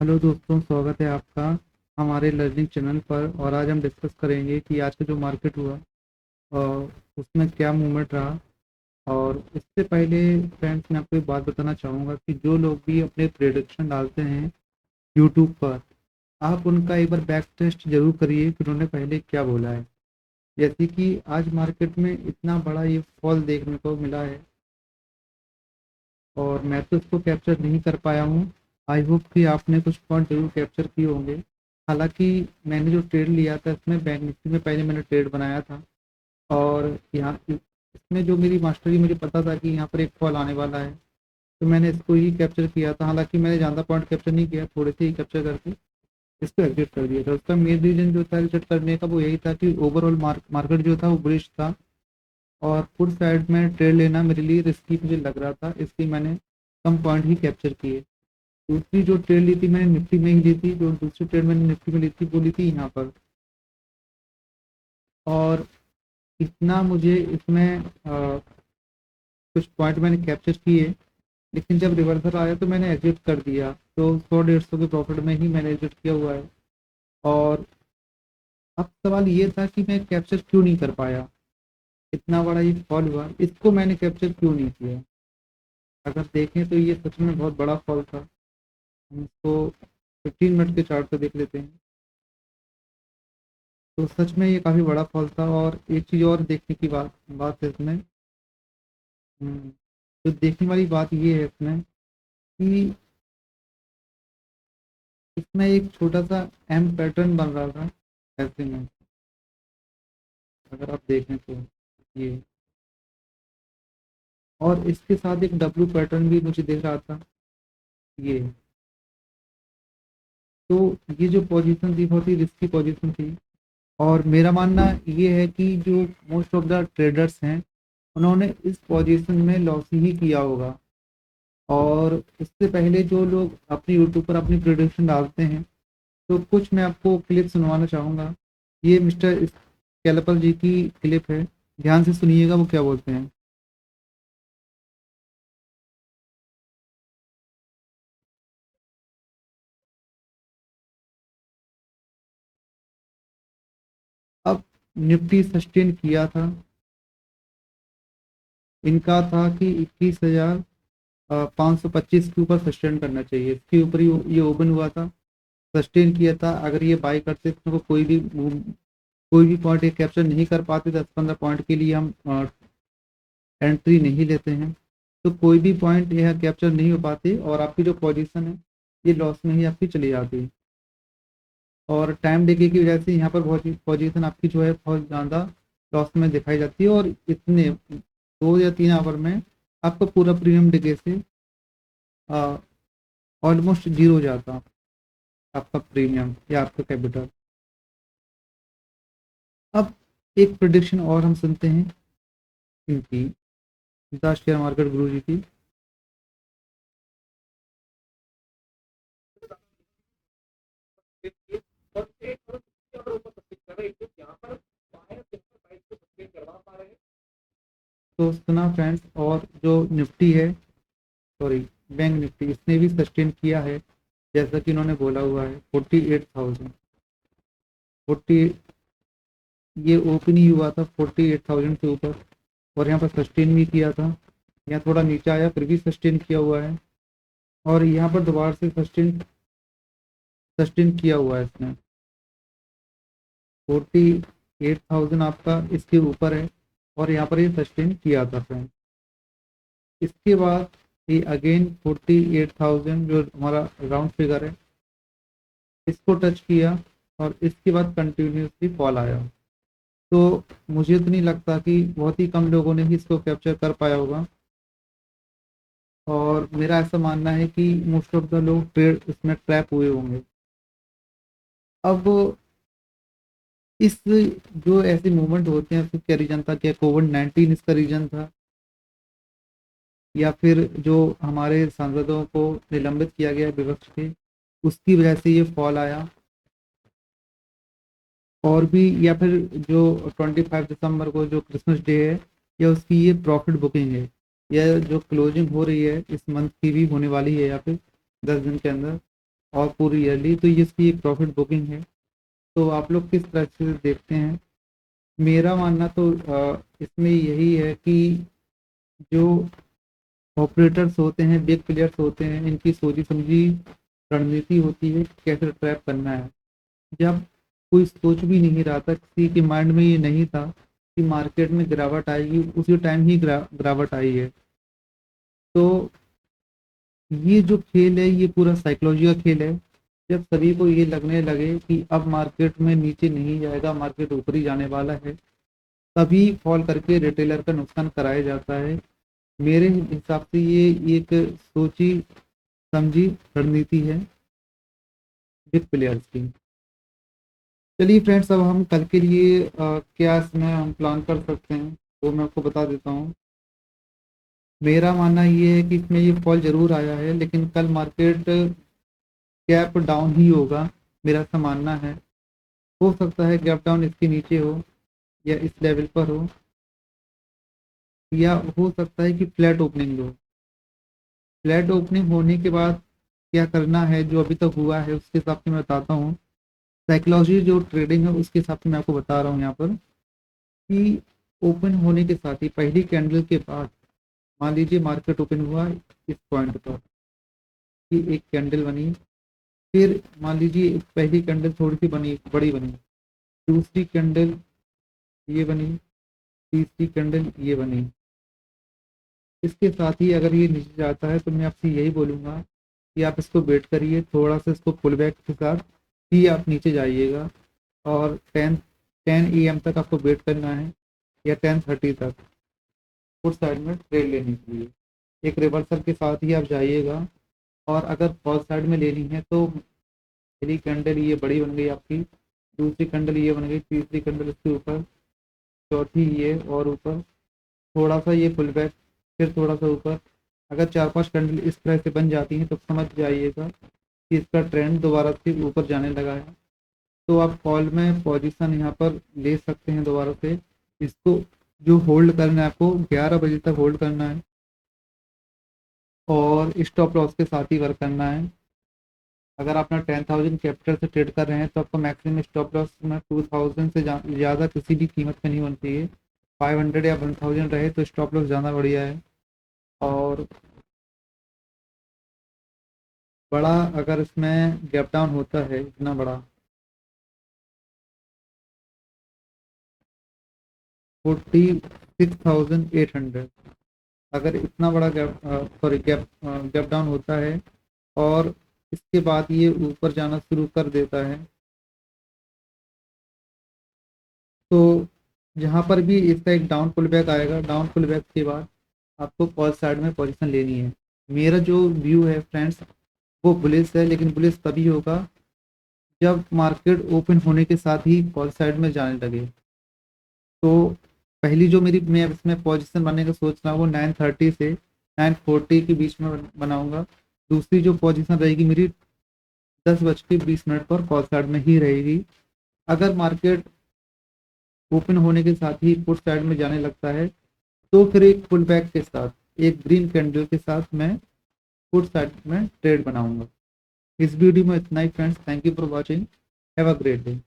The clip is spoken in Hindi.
हेलो दोस्तों, स्वागत है आपका हमारे लर्निंग चैनल पर। और आज हम डिस्कस करेंगे कि आज का जो मार्केट हुआ और उसमें क्या मूवमेंट रहा। और इससे पहले फ्रेंड्स, मैं आपको एक बात बताना चाहूँगा कि जो लोग भी अपने प्रेडिक्शन डालते हैं यूट्यूब पर, आप उनका एक बार बैक टेस्ट जरूर करिए कि उन्होंने पहले क्या बोला है। जैसे कि आज मार्केट में इतना बड़ा ये फॉल देखने को मिला है और मैं तो इसको कैप्चर नहीं कर पाया हूँ। आई होप कि आपने कुछ पॉइंट जरूर कैप्चर किए होंगे। हालांकि मैंने जो ट्रेड लिया था इसमें बैंक निफ्टी में पहले मैंने ट्रेड बनाया था। और यहाँ इसमें जो मेरी मास्टरी, मुझे पता था कि यहाँ पर एक फॉल आने वाला है, तो मैंने इसको ही कैप्चर किया था। हालांकि मैंने ज़्यादा पॉइंट कैप्चर नहीं किया, थोड़े से ही कैप्चर करके इसको एग्जिट कर दिया था। उसका मेन रीजन जो था एग्जिट करने का वो यही था कि ओवरऑल मार्केट जो था वो बुलिश था और फुल साइड में ट्रेड लेना मेरे लिए रिस्की मुझे लग रहा था, इसलिए मैंने कम पॉइंट ही कैप्चर किए। दूसरी जो ट्रेड ली थी मैंने निफ्टी में ही ली थी, जो दूसरी ट्रेड मैंने निफ्टी में ली थी वो ली थी यहाँ पर। और इतना मुझे इसमें कुछ पॉइंट मैंने कैप्चर किए, लेकिन जब रिवर्सल आया तो मैंने एग्जिट कर दिया। तो 100-150 के प्रॉफिट में ही मैंने एग्जिट किया हुआ है। और अब सवाल ये था कि मैं कैप्चर क्यों नहीं कर पाया। इतना बड़ा ये फॉल हुआ, इसको मैंने कैप्चर क्यों नहीं किया। अगर देखें तो ये सच में बहुत बड़ा फॉल था। हम इसको 15 मिनट के चार्ट पे देख लेते हैं। तो सच में ये काफ़ी बड़ा फॉल था। और एक चीज़ और देखने की बात बात है इसमें। तो देखने वाली बात ये है इसमें कि इसमें एक छोटा सा एम पैटर्न बन रहा था ऐसे में, अगर आप देखें तो ये, और इसके साथ एक डब्ल्यू पैटर्न भी मुझे दिख रहा था ये। तो ये जो पोजीशन थी बहुत ही रिस्की पोजीशन थी। और मेरा मानना ये है कि जो मोस्ट ऑफ द ट्रेडर्स हैं उन्होंने इस पोजीशन में लॉस ही किया होगा। और इससे पहले जो लोग अपने यूट्यूब पर अपनी प्रोडिक्शन डालते हैं, तो कुछ मैं आपको क्लिप सुनवाना चाहूँगा। ये मिस्टर स्कैल्पर जी की क्लिप है, ध्यान से सुनिएगा वो क्या बोलते हैं। अब निफ्टी सस्टेन किया था, इनका था कि 21,525 के ऊपर सस्टेन करना चाहिए। इसके ऊपर ये ओपन हुआ था, सस्टेन किया था। अगर ये बाई करते तो कोई भी पॉइंट ये कैप्चर नहीं कर पाते, 10-15 पॉइंट के लिए हम एंट्री नहीं लेते हैं। तो कोई भी पॉइंट यह कैप्चर नहीं हो पाती और आपकी जो पोजीशन है ये लॉस में ही आपकी चली जाती है। और टाइम डिले की वजह से यहाँ पर बहुत पोजीशन आपकी जो है बहुत ज़्यादा लॉस में दिखाई जाती है। और इतने 2 या 3 आवर में आपका पूरा प्रीमियम डिले से ऑलमोस्ट जीरो हो जाता आपका प्रीमियम या आपका कैपिटल। अब एक प्रिडिक्शन और हम सुनते हैं इनकी, द शेयर मार्केट गुरु जी की। तो सुना फ्रेंड्स, और जो निफ्टी है, सॉरी बैंक निफ्टी, इसने भी सस्टेन किया है जैसा कि इन्होंने बोला हुआ है 48,000। 40, ये ओपन ही हुआ था 48,000 के ऊपर और यहाँ पर सस्टेन भी किया था। यहाँ थोड़ा नीचे आया फिर भी सस्टेन किया हुआ है और यहाँ पर दोबारा से सस्टेन सस्टेन किया हुआ है इसने। 48,000 आपका इसके ऊपर है और यहाँ पर ये सस्टेन किया था फ्रेंड। इसके बाद ये अगेन 48,000 जो हमारा राउंड फिगर है इसको टच किया और इसके बाद कंटिन्यूसली फॉल आया। तो मुझे तो नहीं लगता कि बहुत ही कम लोगों ने ही इसको कैप्चर कर पाया होगा। और मेरा ऐसा मानना है कि मोस्ट ऑफ द लोग ट्रेड इसमें ट्रैप हुए होंगे। अब इस जो ऐसे मूवमेंट होते हैं उसका क्या रीजन था? क्या कोविड-19 इसका रीजन था या फिर जो हमारे सांसदों को निलंबित किया गया विपक्ष के, उसकी वजह से ये फॉल आया? और भी, या फिर जो 25 दिसंबर को जो क्रिसमस डे है या उसकी ये प्रॉफिट बुकिंग है या जो क्लोजिंग हो रही है इस मंथ की भी होने वाली है या फिर 10 दिन के अंदर, और पूरी ईयरली, तो ये इसकी एक प्रॉफिट बुकिंग है। तो आप लोग किस तरह से देखते हैं? मेरा मानना तो इसमें यही है कि जो ऑपरेटर्स होते हैं, बिग प्लेयर्स होते हैं, इनकी सोची समझी रणनीति होती है कि कैसे ट्रैप करना है। जब कोई सोच भी नहीं रहा था, किसी के माइंड में ये नहीं था कि मार्केट में गिरावट आएगी, उसी टाइम ही गिरावट आई है। तो ये जो खेल है ये पूरा साइकोलॉजी का खेल है। जब सभी को ये लगने लगे कि अब मार्केट में नीचे नहीं जाएगा, मार्केट ऊपर ही जाने वाला है, तभी फॉल करके रिटेलर का नुकसान कराया जाता है। मेरे हिसाब से ये एक सोची समझी रणनीति है बिग प्लेयर्स की। चलिए फ्रेंड्स, अब हम कल के लिए क्या इसमें हम प्लान कर सकते हैं वो मैं आपको बता देता हूँ। मेरा मानना ये है कि इसमें ये फॉल ज़रूर आया है, लेकिन कल मार्केट गैप डाउन ही होगा, मेरा ऐसा मानना है। हो सकता है गैप डाउन इसके नीचे हो या इस लेवल पर हो, या हो सकता है कि फ्लैट ओपनिंग हो। फ्लैट ओपनिंग होने के बाद क्या करना है, जो अभी तक हुआ है उसके हिसाब से मैं बताता हूँ। साइकोलॉजी जो ट्रेडिंग है उसके हिसाब से मैं आपको बता रहा हूँ यहाँ पर कि ओपन होने के साथ ही पहली कैंडल के बाद मान लीजिए मार्केट ओपन हुआ इस पॉइंट पर कि एक कैंडल बनी, फिर मान लीजिए पहली कैंडल थोड़ी सी बनी, बड़ी बनी, दूसरी कैंडल ये बनी, तीसरी कैंडल ये बनी। इसके साथ ही अगर ये नीचे जाता है तो मैं आपसे यही बोलूँगा कि आप इसको वेट करिए, थोड़ा सा इसको पुल बैक के साथ ही आप नीचे जाइएगा। और 10 AM तक आपको वेट करना है या 10:30 तक उस साइड में ट्रेड लेने के लिए। एक रिवर्सल के साथ ही आप जाइएगा। और अगर फॉल साइड में लेनी है तो पहली कैंडल ये बड़ी बन गई आपकी, दूसरी कैंडल ये बन गई, तीसरी कैंडल इसके ऊपर, चौथी ये और ऊपर, थोड़ा सा ये पुल बैक, फिर थोड़ा सा ऊपर। अगर 4-5 कैंडल इस तरह से बन जाती हैं तो समझ जाइएगा कि इसका ट्रेंड दोबारा से ऊपर जाने लगा है। तो आप कॉल में पोजीशन यहाँ पर ले सकते हैं दोबारा से। इसको जो होल्ड करना है आपको 11 बजे तक होल्ड करना है और स्टॉप लॉस के साथ ही वर्क करना है। अगर आप अपना 10,000 कैपिटल से ट्रेड कर रहे हैं तो आपको मैक्सिमम स्टॉप लॉस में 2,000 से ज़्यादा किसी भी कीमत में नहीं होनी चाहिए। 500 या 1,000 रहे तो स्टॉप लॉस ज़्यादा बढ़िया है। और बड़ा अगर इसमें गैप डाउन होता है इतना बड़ा 46,800, अगर इतना बड़ा गैप डाउन होता है और इसके बाद ये ऊपर जाना शुरू कर देता है, तो जहाँ पर भी इसका एक डाउन पुल बैक आएगा, डाउन पुल बैक के बाद आपको कॉल साइड में पोजीशन लेनी है। मेरा जो व्यू है फ्रेंड्स वो बुलिश है, लेकिन बुलिश तभी होगा जब मार्केट ओपन होने के साथ ही कॉल साइड में जाने लगे। तो पहली जो मेरी मैं इसमें पोजीशन बनाने का सोच रहा हूँ वो 9:30 से 9:40 के बीच में बनाऊंगा। दूसरी जो पोजीशन रहेगी मेरी 10:20 पर कॉल साइड में ही रहेगी। अगर मार्केट ओपन होने के साथ ही पुट साइड में जाने लगता है तो फिर एक पुल बैक के साथ एक ग्रीन कैंडल के साथ मैं पुट साइड में ट्रेड बनाऊंगा। इस वीडियो में इतना ही friends, thank you for watching, have a great day.